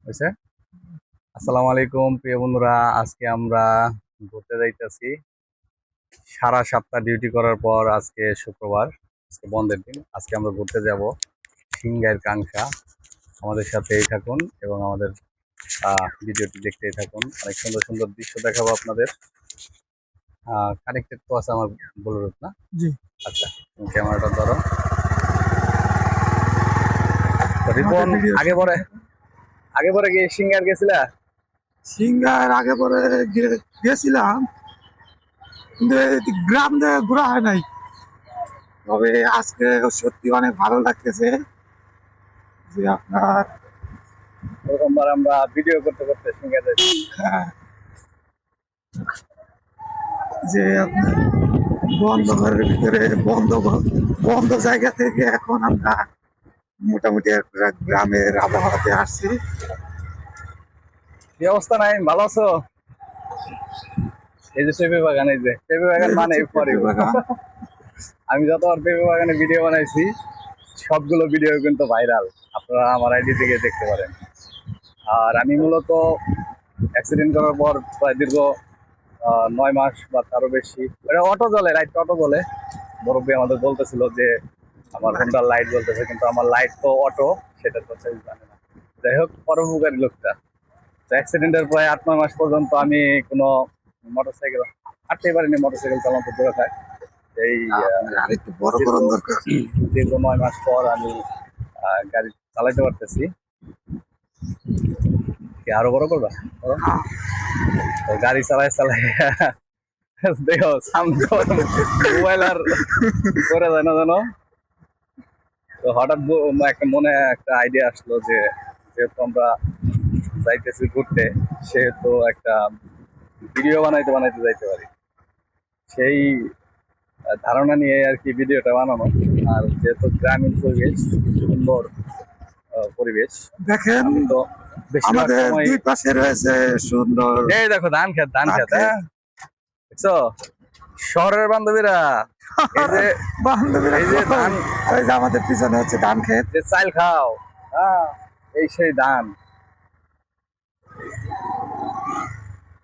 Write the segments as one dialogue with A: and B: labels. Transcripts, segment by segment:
A: হয়েছে। আসসালামু আলাইকুম প্রিয় বন্ধুরা, আজকে আমরা ঘুরতে যাইতেছি। সারা সপ্তাহ ডিউটি করার পর আজকে শুক্রবার, আজকে বন্ধের দিন। আজকে আমরা ঘুরতে যাব সিংগাইর কাংসা। আমাদের সাথেই থাকুন এবং আমাদের ভিডিওটি দেখতেই থাকুন। অনেক সুন্দর সুন্দর দৃশ্য দেখাবো আপনাদের। কানেক্টেড তো আছে আমার ব্লুটুথ না?
B: জি।
A: আচ্ছা, ক্যামেরাটা ধরো। রিপন, আগে পরে গিয়ে সিঙ্গার গেছিলা?
B: সিঙ্গার আগে পরে গেছিলাম, কিন্তু গ্রাম দিয়ে ঘোরা হয় নাই। তবে আজকে সত্যি অনেক ভালো লাগতেছে যে আপনার
A: প্রথমবার আমরা ভিডিও করতে করতে সিঙ্গার যাচ্ছি।
B: আহ, যে আপনার বন্ধ ঘরের ভিতরে বন্ধ জায়গা থেকে এখন আমরা মোটামুটি একটা গ্রামের আবহাওয়াতে আসছি।
A: কি অবস্থা নাই? ভালো আছো? এই যে পেঁপে বাগান, এই যে পেঁপে বাগান মানে আমি যতবার পেঁপে বাগানে ভিডিও বানাইছি সবগুলো ভিডিও কিন্তু ভাইরাল। আপনারা আমার আইডি থেকে দেখতে পারেন। আর আমি মূলত অ্যাক্সিডেন্ট করার পর প্রায় দীর্ঘ 9 মাস বা তারও বেশি অটো জ্বলে, রাইট অটো জ্বলে। মুরব্বী আমাদের বলতেছিল যে আমার হোন্ডার লাইট জ্বলতেছে, কিন্তু আমার লাইট তো অটো, সেটা তো জানে না। যাই হোক, পরোপকারী লোকটা। অ্যাক্সিডেন্টের প্রায় 8-9 মাস পর্যন্ত আমি কোনো মোটরসাইকেল হাঁটতেই পারিনি, মোটরসাইকেল চালানো দূরে থাক। এই
B: আরেকটু বড় করার দরকার।
A: দীর্ঘ 9 মাস পর আমি গাড়ি চালাইতে পারতেছি। কি আরো বড় করবা? তো গাড়ি চালাই চালাই দেখো সামনে মোবাইল আর করে যায় না জানো। তো হঠাৎ একটা মনে একটা আইডিয়া আসলো যে যেহেতু আমরা যাইতেছি ঘুরতে, সেহেতু একটা ভিডিও বানাইতে বানাইতে যাইতে পারি, সেই ধারণা নিয়ে আর কি ভিডিওটা বানানো। আর যেহেতু গ্রামীণ পরিবেশ, সুন্দর পরিবেশ,
B: দেখেন
A: তো
B: আমাদের দুই পাশে রয়েছে সুন্দর।
A: এই দেখো ধান খেত, হ্যাঁ দেখছো? শহরের বান্ধবীরা এই যে ধান,
B: আমাদের পিছনে হচ্ছে ধান ক্ষেত।
A: যে চাল খাও, হ্যাঁ এই সেই ধান।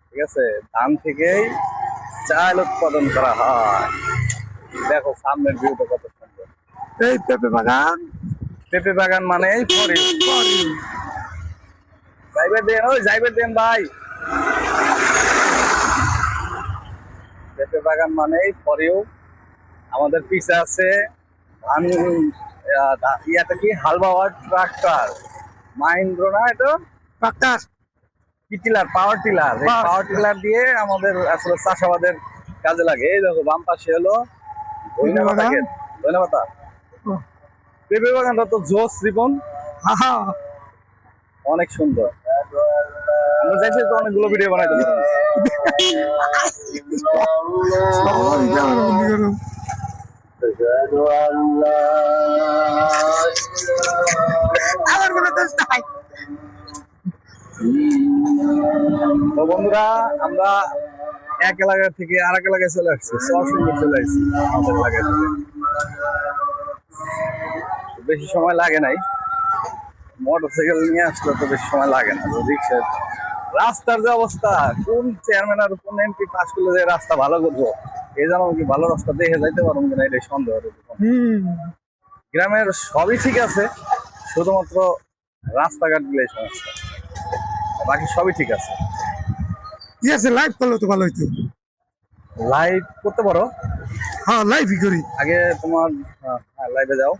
A: ঠিক আছে, ধান থেকেই চাল উৎপাদন করা হয়। দেখো সামনের ভিউটা কত সুন্দর।
B: এই পেঁপে বাগান,
A: পেঁপে বাগান মানে যাইবে দেন, ওই যাইবে দেন ভাই। পেঁপে বাগান মানেই ফরিউ। আমাদের পিছে আছে ধান, ইয়াটা কি হাল বাওয়ার ট্রাক্টর, মাহিন্দ্র না এটা
B: tractor,
A: tiller, power tiller. Power tiller দিয়ে আমাদের আসলে চাষাবাদের কাজে লাগে। এই দেখো বাম পাশে হলো ধন্যবাদ। পেঁপে বাগানটা তো জোস রিপন, অনেক সুন্দর। আমরা চাইছি তো অনেকগুলো ভিডিও বানাইতে পারি। তো বন্ধুরা, আমরা এক এলাকা থেকে আর এক এলাকায় চলে আসছি, সুন্দর চলে আসছি আমাদের এলাকায় থেকে। বেশি সময় লাগে নাই, মোটরসাইকেল নিয়ে আসলে তো বেশি সময় লাগে না। রিক্সার রাস্তার যে অবস্থা, কোন চেয়ারম্যান আর কোন এমপি পাস করলে যে রাস্তা ভালো করবো, এই জানো কি ভালো রাস্তা দেখে যাইতে পারবো কিনা এটাই সন্দেহ। গ্রামের সবই ঠিক আছে, শুধুমাত্র রাস্তাঘাট গুলো সমস্যা, বাকি সবই ঠিক আছে।
B: ঠিক আছে, লাইভ করলে তো ভালো হইতো।
A: লাইভ করতে পারো?
B: হ্যাঁ, লাইভই করি।
A: আগে তোমার লাইভে যাও।